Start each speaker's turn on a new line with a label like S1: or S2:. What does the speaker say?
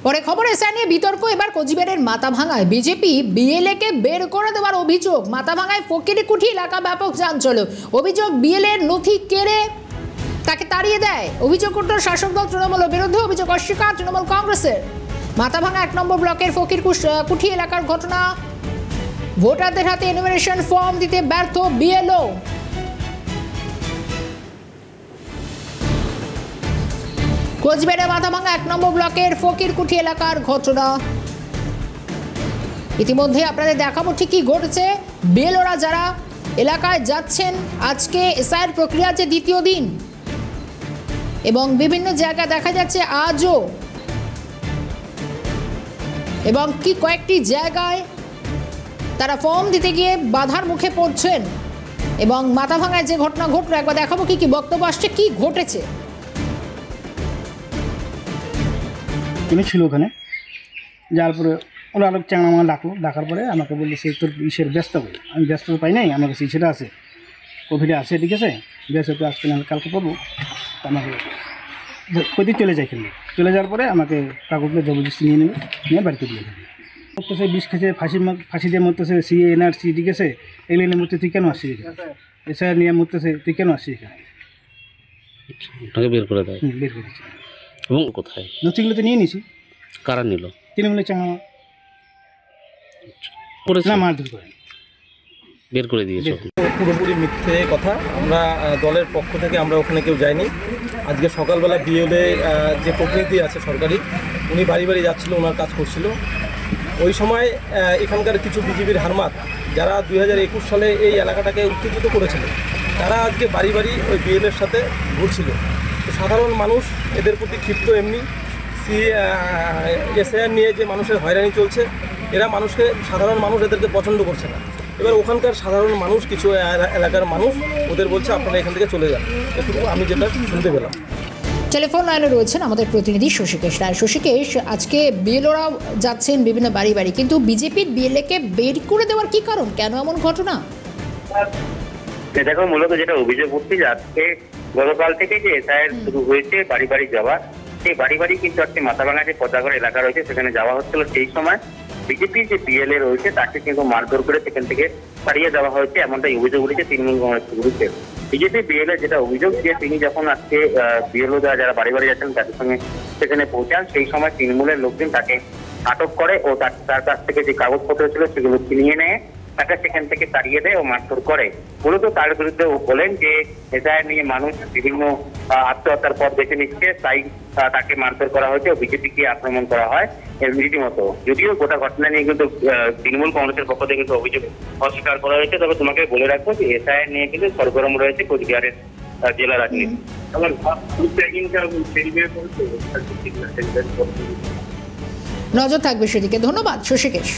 S1: পরে খবর এসে নিয়ে বিতর্ক এবার কোচবিহারের মাথাভাঙায় বিজেপি বিএলএ কে বের করে দেওয়ার অভিযোগ। মাথাভাঙায় ফকিরকুঠি এলাকা ব্যাপক চাঞ্চল্য। অভিযোগ বিএলএ এর নথি কেড়ে তাকে তাড়িয়ে দেয়। অভিযোগ উঠল শাসক দল তৃণমূলের বিরুদ্ধে। অভিযোগ অস্বীকার তৃণমূল কংগ্রেসের। মাথাভাঙা 1 নম্বর ব্লকের ফকিরকুঠি এলাকার ঘটনা। ভোটারদের হাতে এনুমারেশন ফর্ম দিতে ব্যর্থ বিএলও। কোচবিহারের মাথাভাঙা 1 নম্বর ব্লকের ফকিরকুঠি এলাকার ঘটনা। ইতিমধ্যে আপনাদের দেখাবো ঠিক কি ঘটেছে। বিএলওরা যারা এলাকায় যাচ্ছেন, আজকে এসআইআর প্রক্রিয়া যে দ্বিতীয় দিন এবং বিভিন্ন জায়গায় দেখা যাচ্ছে আজও, এবং কি কয়েকটি জায়গায় তারা ফর্ম দিতে গিয়ে বাধার মুখে পড়ছেন। এবং মাথাভাঙায় যে ঘটনা ঘটলো একবার দেখাবো কি কি বক্তব্য আসছে, কি ঘটেছে।
S2: তিনি ছিল ওখানে, যার পরে ওরা আরো চাংড়া মাঙা ডাকলো। ডাকার পরে আমাকে বললো সে তোর ইসের ব্যস্ত বই। আমি ব্যস্ত পাই নাই, আমার কাছে ইসেটা আছে, কোভিডে আছে, ঠিক আছে, ব্যস্ত তো আজকে না কালকে পাবো। আমাকে কদিন চলে যায়, খেলে চলে যাওয়ার পরে আমাকে কাগজগুলো জবরদস্তি নিয়ে নেবে, নিয়ে বাড়িতে দিয়ে খেলে মরতেছে, বিষ খেতে, ফাঁসি দিয়ে মরতেছে, সিএ এনআরসি, ঠিক আছে, এগুলো মরতে তুই কেন আসছিস এখানে, এসআইআর নিয়ে মরতেছে, তুই কেন আসছিস এখানে।
S3: বের করে দেয়,
S2: বের করে দিচ্ছে।
S3: এবং কোথায়
S2: নথিগুলো তো নিয়ে নিছি।
S3: কারা নিল?
S2: তৃণমূলের চাঙা না মারধর করে
S3: বের করে দিয়েছে।
S4: পুরোপুরি মিথ্যে কথা। আমরা দলের পক্ষ থেকে আমরা ওখানে কেউ যাইনি। আজকে সকালবেলা বিএলএ যে প্রতিনিধি আছে সরকারি, উনি বাড়ি বাড়ি যাচ্ছিল, ওনার কাজ করছিল। ওই সময় এখানকার কিছু বিজেপির হারমাত যারা 2021 সালে এই এলাকাটাকে উত্তেজিত করেছিল, তারা আজকে বাড়ি বাড়ি ওই বিএলএর সাথে ঘুরছিল। তো সাধারণ মানুষ এদের প্রতি ক্ষিপ্ত। এমনি এসআইআর নিয়ে যে মানুষের হয়রানি চলছে, এরা মানুষকে, সাধারণ মানুষ এদেরকে পছন্দ করছে না। এবার ওখানকার সাধারণ মানুষ, কিছু এলাকার মানুষ ওদের বলছে আপনারা এখান থেকে চলে যান। এটুকু আমি যেটা শুনতে পেলাম।
S1: টেলিফোন লাইনে রয়েছেন আমাদের প্রতিনিধি শশীকেশ রায়। শশীকেশ, আজকে বিএলওরা যাচ্ছেন বিভিন্ন বাড়ি বাড়ি, কিন্তু বিজেপির বিএলএ কে বের করে দেওয়ার কি কারণ, কেন এমন ঘটনা?
S5: দেখো, মূলত যেটা অভিযোগ উঠছে যে আজকে গতকাল থেকে যে এসআইআর শুরু হয়েছে বাড়ি বাড়ি যাওয়া, সেই বাড়ি বাড়ি কিন্তু আজকে মাথাভাঙা যে পদাগড় এলাকা রয়েছে সেখানে যাওয়া হচ্ছিল। সেই সময় বিজেপির যে বিএলএ রয়েছে তাকে কিন্তু মারধর করে সেখান থেকে তাড়িয়ে দেওয়া হয়েছে, এমনটাই অভিযোগ উঠেছে তৃণমূল কংগ্রেসের বিরুদ্ধে। বিজেপি বিএলএ যেটা অভিযোগ, যে তিনি যখন আজকে বিএলও যারা বাড়ি বাড়ি যাচ্ছেন তাদের সঙ্গে সেখানে পৌঁছান, সেই সময় তৃণমূলের লোকজন তাকে আটক করে ও তার কাছ থেকে যে কাগজপত্র ছিল সেগুলো ছিনিয়ে নেয়, তাকে সেখান থেকে তাড়িয়ে দেয় ও মারধর করে। মূলত তার বিরুদ্ধে বলেন যে এসআইআর নিয়ে মানুষ বিভিন্ন আত্মহত্যার পথ বেছে নিচ্ছে, তাই তাকে মারধর করা হয়েছে ও বিজেপিকে আক্রমণ করা হয় রীতিমতো। যদিও গোটা ঘটনা নিয়ে কিন্তু তৃণমূল কংগ্রেসের পক্ষ থেকে কিন্তু অভিযোগ অস্বীকার করা হয়েছে। তবে তোমাকে বলে রাখবো যে এসআইআর নিয়ে কিন্তু সরগরম রয়েছে কোচবিহারের জেলা রাজনীতি।
S1: নজর থাকবে সেদিকে। ধন্যবাদ শশীকেশ।